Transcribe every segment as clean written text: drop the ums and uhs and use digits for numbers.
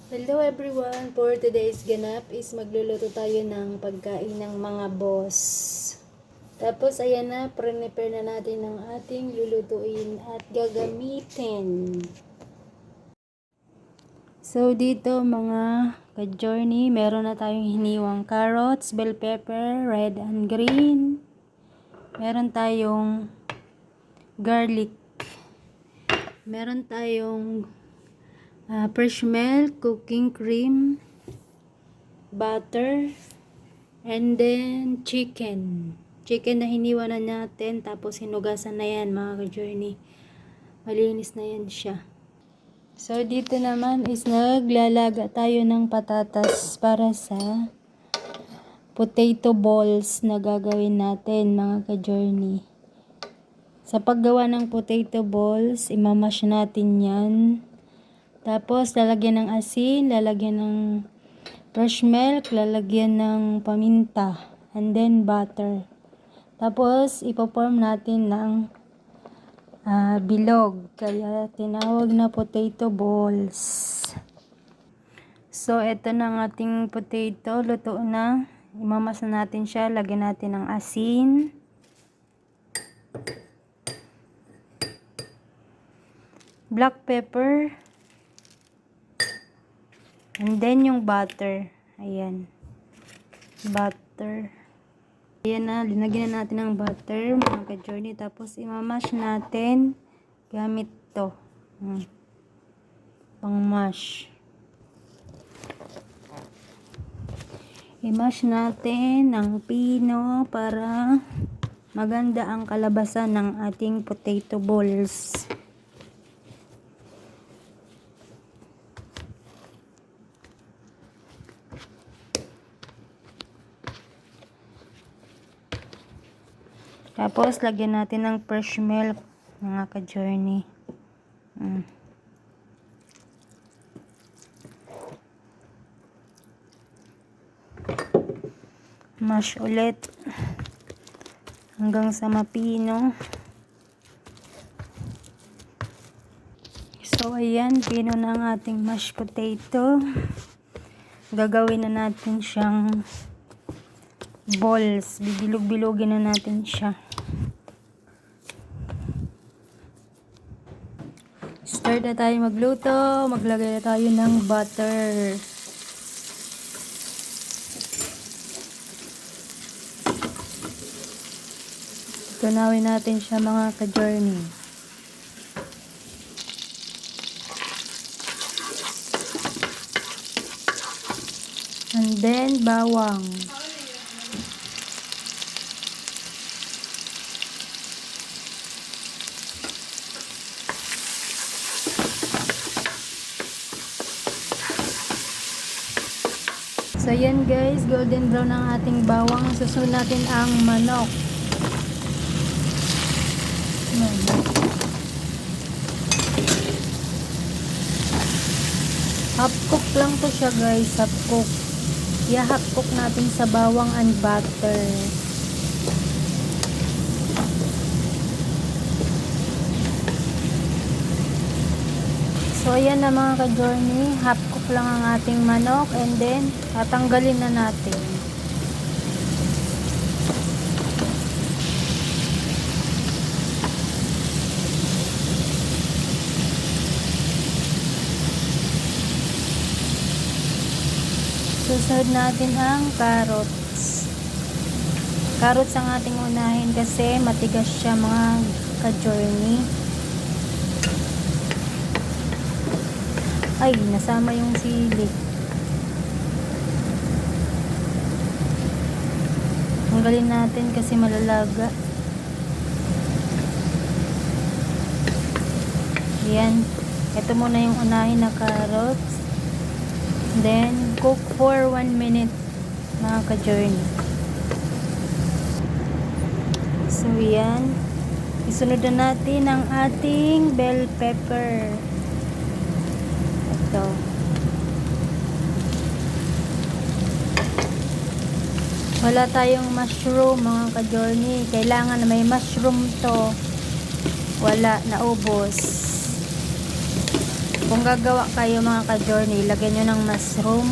Hello everyone! For today's ganap is magluluto tayo ng pagkain ng mga boss. Tapos ayan na, prepare na natin ang ating lulutuin at gagamitin. So dito mga ka-journey, meron na tayong hiniwang carrots, bell pepper, red and green. Meron tayong garlic. Meron tayong fresh milk, cooking cream, butter, and then chicken. Chicken na hiniwa na natin, tapos hinugasan na yan mga ka-journey. Malinis na yan siya. So dito naman is naglalaga tayo ng patatas para sa potato balls na gagawin natin mga ka-journey. Sa paggawa ng potato balls, imamash natin yan. Tapos, lalagyan ng asin, lalagyan ng fresh milk, lalagyan ng paminta, and then butter. Tapos, ipoform natin ng bilog. Kaya, tinawag na potato balls. So, ito na ang ating potato. Luto na. Imamas na natin siya. Lagyan natin ng asin. Black pepper. And then yung butter. Ayan. Butter. Ayan na. Linagyan na natin ng butter mga ka-journey. Tapos imamash natin gamit to. Pang mash. I-mash natin ng pino para maganda ang kalabasan ng ating potato balls. Tapos, lagyan natin ng fresh milk, mga ka-journey. Mash ulit. Hanggang sa mapino. So, ayan. Pino na ang ating mashed potato. Gagawin na natin siyang balls. Bibilog-bilogin na natin siya. Start na tayo magluto. Maglagay na tayo ng butter. Tunawin natin siya mga ka-journey. And then bawang. So yan guys, golden brown ang ating bawang. Susunod natin ang manok. Half cook lang to siya guys, half cook. I-half cook natin sa bawang and butter. So ayan na mga ka-journey, half cook lang ang ating manok and then tatanggalin na natin. Susunod natin ang carrots. Carrots ang ating unahin kasi matigas siya mga ka-journey. Ay, nasama yung sili. Tanggalin natin kasi malalaga. Yan. Ito muna yung unahin na carrots. Then, cook for 1 minute mga ka-journey. So, yan. Isunod na natin ang ating bell pepper. Ito. Wala tayong mushroom mga ka-journey. Kailangan na may mushroom to. Wala, naubos. Kung gagawa kayo mga ka-journey, lagyan nyo ng mushroom.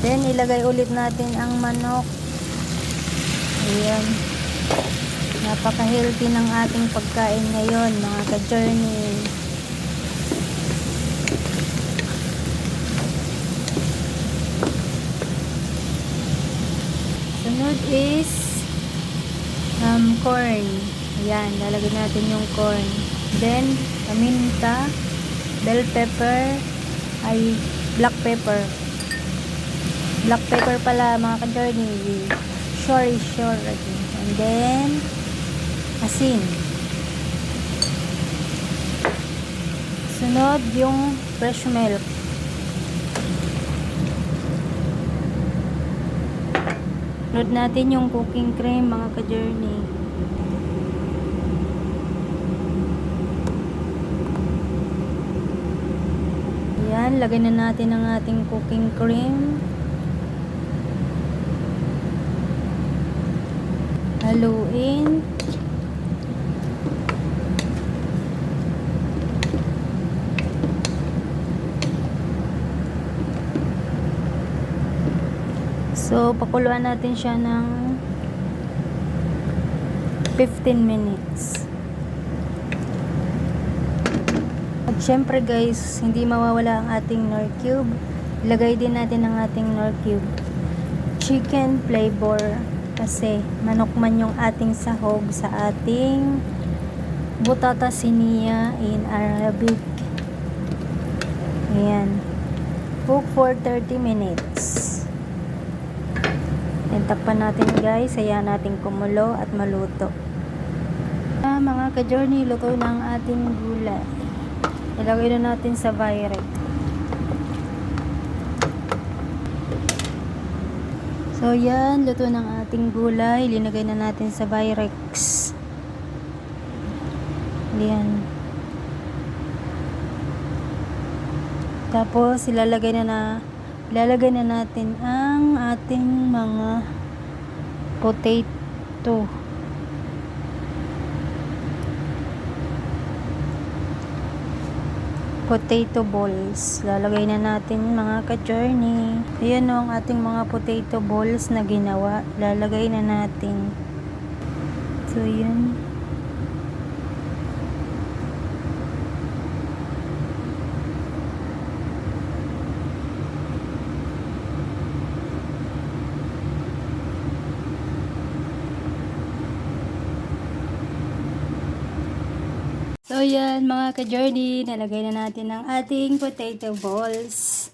Then, ilagay ulit natin ang manok. Ayan. Napaka-healthy ng ating pagkain ngayon, mga ka-journey. Sunod is corn. Ayan, lalagyan natin yung corn. Then, paminta, bell pepper, black pepper. Black pepper pala mga ka-journey. Sure. And then, asin. Sunod yung fresh milk. Sunod natin yung cooking cream mga ka-journey. Ayan, lagay na natin ang ating cooking cream. Haluin. So, pakuluan natin siya ng 15 minutes. At syempre guys, hindi mawawala ang ating Knorr cube. Ilagay din natin ang ating Knorr cube. Chicken flavor. Kasi manok man yung ating sahog sa ating butata sinia in Arabic. Ayan. Cook for 30 minutes. And takpan natin guys. Hayaan natin kumulo at maluto. Mga ka-journey, luto na ang ating gulay. Ilagay na natin sa Pyrex. So yan, luto ng ating gulay. Linagay na natin sa Pyrex. Yan. Tapos ilalagay na natin ang ating mga potato. Potato balls. Lalagay na natin mga ka-journey. Ayan o ang ating mga potato balls na ginawa. Lalagay na natin. So, yan. So, yan mga ka-journey, nalagay na natin ang ating potato balls.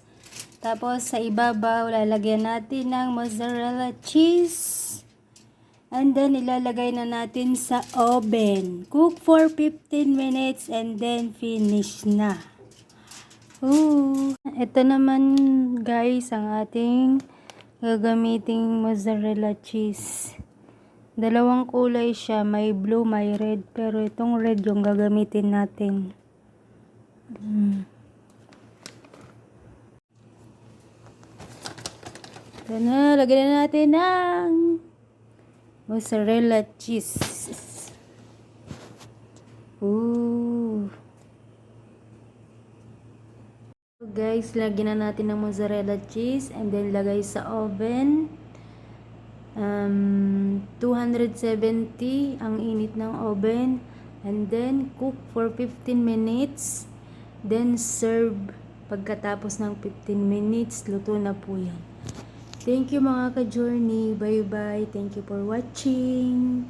Tapos, sa ibabaw, lalagyan natin ng mozzarella cheese. And then, ilalagay na natin sa oven. Cook for 15 minutes and then finish na. Ooh. Ito naman guys, ang ating gagamiting mozzarella cheese. Dalawang kulay siya, may blue, may red, pero itong red yung gagamitin natin. Ito na, lagyan na natin ng mozzarella cheese. Ooh. So guys, lagyan na natin ng mozzarella cheese and then lagay sa oven. 270 ang init ng oven, and then cook for 15 minutes, then serve. Pagkatapos ng 15 minutes, luto na po yan. Thank you mga ka-journey. Bye bye. Thank you for watching.